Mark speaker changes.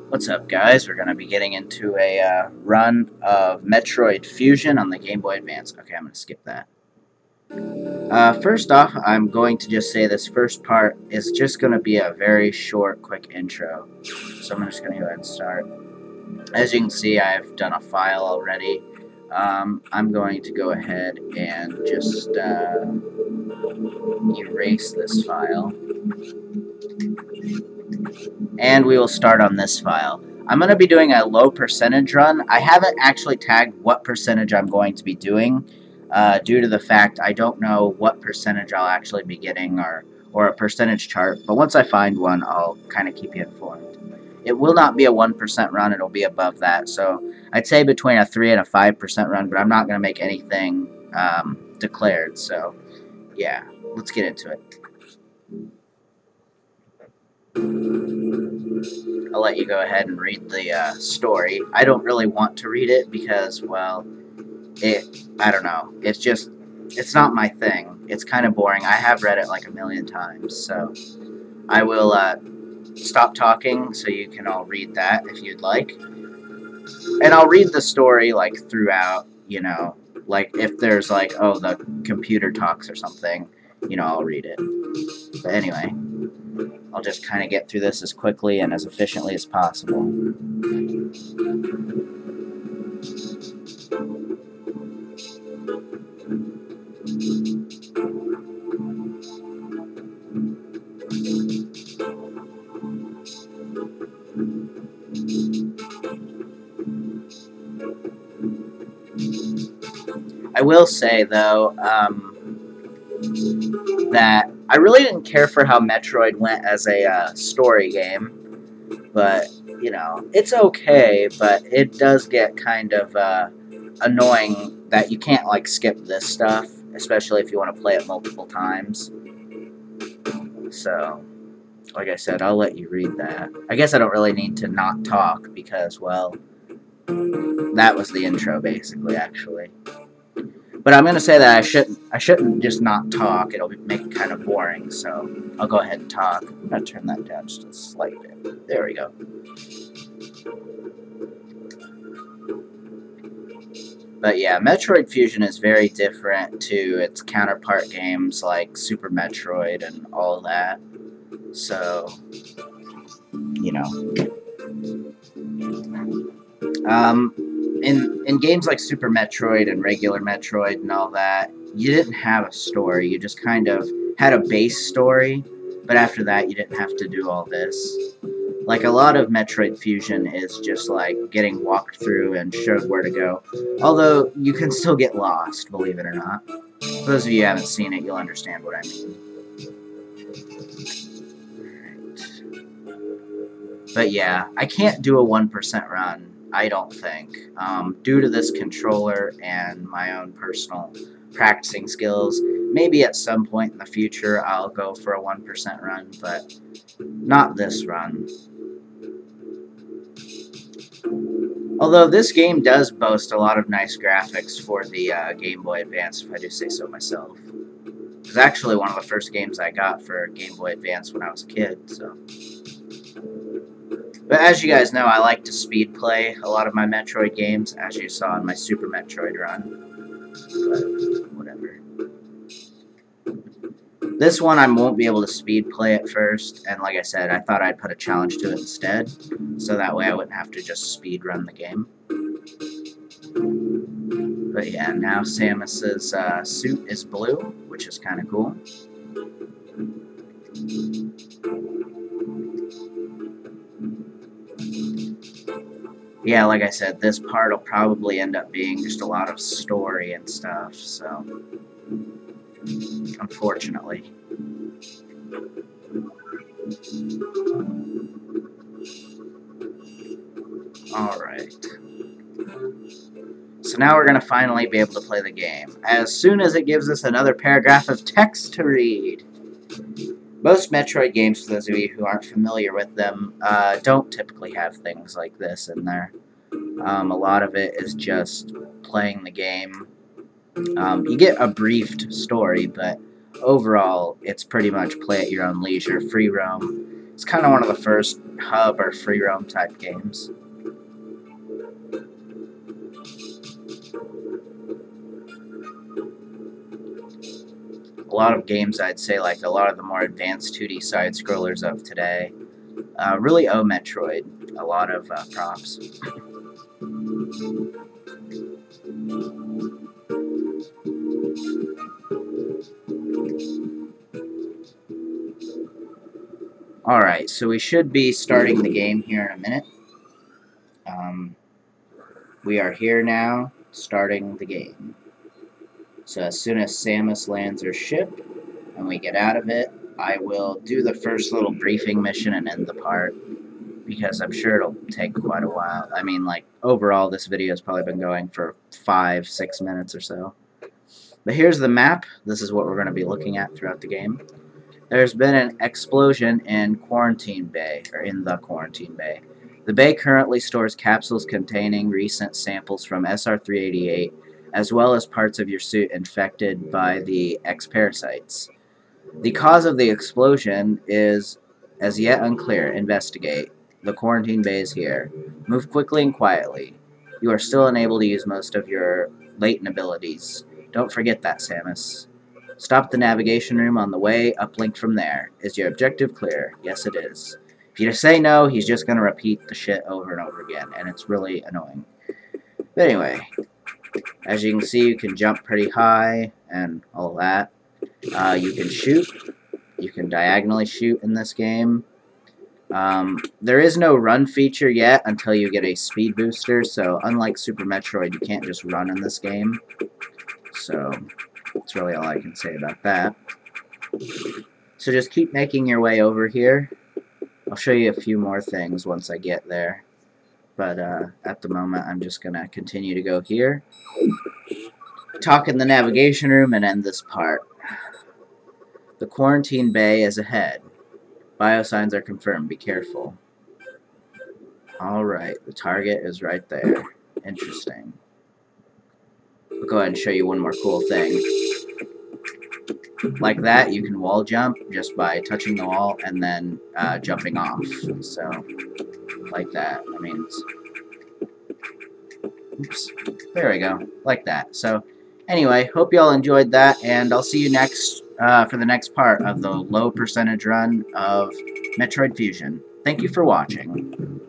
Speaker 1: What's up, guys? We're going to be getting into a run of Metroid Fusion on the Game Boy Advance. Okay, I'm going to skip that. First off, I'm going to just say this first part is just going to be a very short, quick intro. So I'm just going to go ahead and start. As you can see, I've done a file already. I'm going to go ahead and just erase this file. And we will start on this file. I'm going to be doing a low percentage run. I haven't actually tagged what percentage I'm going to be doing due to the fact I don't know what percentage I'll actually be getting or a percentage chart. But once I find one, I'll kind of keep you informed. It will not be a 1% run. It'll be above that. So I'd say between a 3 and a 5% run, but I'm not going to make anything declared. So yeah, let's get into it. I'll let you go ahead and read the story. I don't really want to read it because, well, I don't know. It's not my thing. It's kind of boring. I have read it like a million times, so I will stop talking so you can all read that if you'd like. And I'll read the story, like, throughout, you know, like, if there's, like, oh, the computer talks or something, you know, I'll read it. But anyway, I'll just kind of get through this as quickly and as efficiently as possible. I will say, though, that I really didn't care for how Metroid went as a story game, but, you know, it's okay, but it does get kind of annoying that you can't, like, skip this stuff, especially if you want to play it multiple times. So, like I said, I'll let you read that. I guess I don't really need to not talk because, well, that was the intro, basically, actually. But I'm going to say that I shouldn't just not talk. It'll make it kind of boring, so I'll go ahead and talk. I'm going to turn that down just a slight bit. There we go. But yeah, Metroid Fusion is very different to its counterpart games like Super Metroid and all that. So, you know. In games like Super Metroid and regular Metroid and all that, you didn't have a story. You just kind of had a base story, but after that, you didn't have to do all this. Like, a lot of Metroid Fusion is just, like, getting walked through and showed where to go. Although, you can still get lost, believe it or not. For those of you who haven't seen it, you'll understand what I mean. Right. But yeah, I can't do a 1% run. I don't think, due to this controller and my own personal practicing skills. Maybe at some point in the future I'll go for a 1% run, but not this run. Although this game does boast a lot of nice graphics for the Game Boy Advance, if I do say so myself. It was actually one of the first games I got for Game Boy Advance when I was a kid, so... But as you guys know, I like to speed play a lot of my Metroid games, as you saw in my Super Metroid run. But, whatever. This one I won't be able to speed play at first, and like I said, I thought I'd put a challenge to it instead, so that way I wouldn't have to just speed run the game. But yeah, now Samus's suit is blue, which is kind of cool. Yeah, like I said, this part will probably end up being just a lot of story and stuff, so... Unfortunately. Alright. So now we're going to finally be able to play the game, as soon as it gives us another paragraph of text to read. Most Metroid games, for those of you who aren't familiar with them, don't typically have things like this in there. A lot of it is just playing the game. You get a briefed story, but overall, it's pretty much play at your own leisure, free roam. It's kind of one of the first hub or free roam type games. A lot of games, I'd say, like a lot of the more advanced 2D side scrollers of today, really owe Metroid a lot of props. Alright, so we should be starting the game here in a minute. We are here now, starting the game. So as soon as Samus lands her ship, and we get out of it, I will do the first little briefing mission and end the part, because I'm sure it'll take quite a while. I mean, like, overall, this video has probably been going for 5-6 minutes or so. But here's the map. This is what we're going to be looking at throughout the game. There's been an explosion in Quarantine Bay, or in the Quarantine Bay. The bay currently stores capsules containing recent samples from SR-388, as well as parts of your suit infected by the X-parasites. The cause of the explosion is as yet unclear. Investigate. The Quarantine Bay is here. Move quickly and quietly. You are still unable to use most of your latent abilities. Don't forget that, Samus. Stop the navigation room on the way, uplink from there. Is your objective clear? Yes, it is. If you say no, he's just going to repeat the shit over and over again, and it's really annoying. But anyway, as you can see, you can jump pretty high and all that. You can shoot. You can diagonally shoot in this game. There is no run feature yet until you get a speed booster, so unlike Super Metroid, you can't just run in this game. So that's really all I can say about that. So just keep making your way over here. I'll show you a few more things once I get there. But at the moment, I'm just going to continue to go here. Talk in the navigation room and end this part. The Quarantine Bay is ahead. Biosigns are confirmed. Be careful. Alright, the target is right there. Interesting. I'll go ahead and show you one more cool thing. Like that, you can wall jump just by touching the wall and then jumping off. So, like that. I mean, oops. There we go. Like that. So, anyway, hope you all enjoyed that, and I'll see you next for the next part of the low percentage run of Metroid Fusion. Thank you for watching.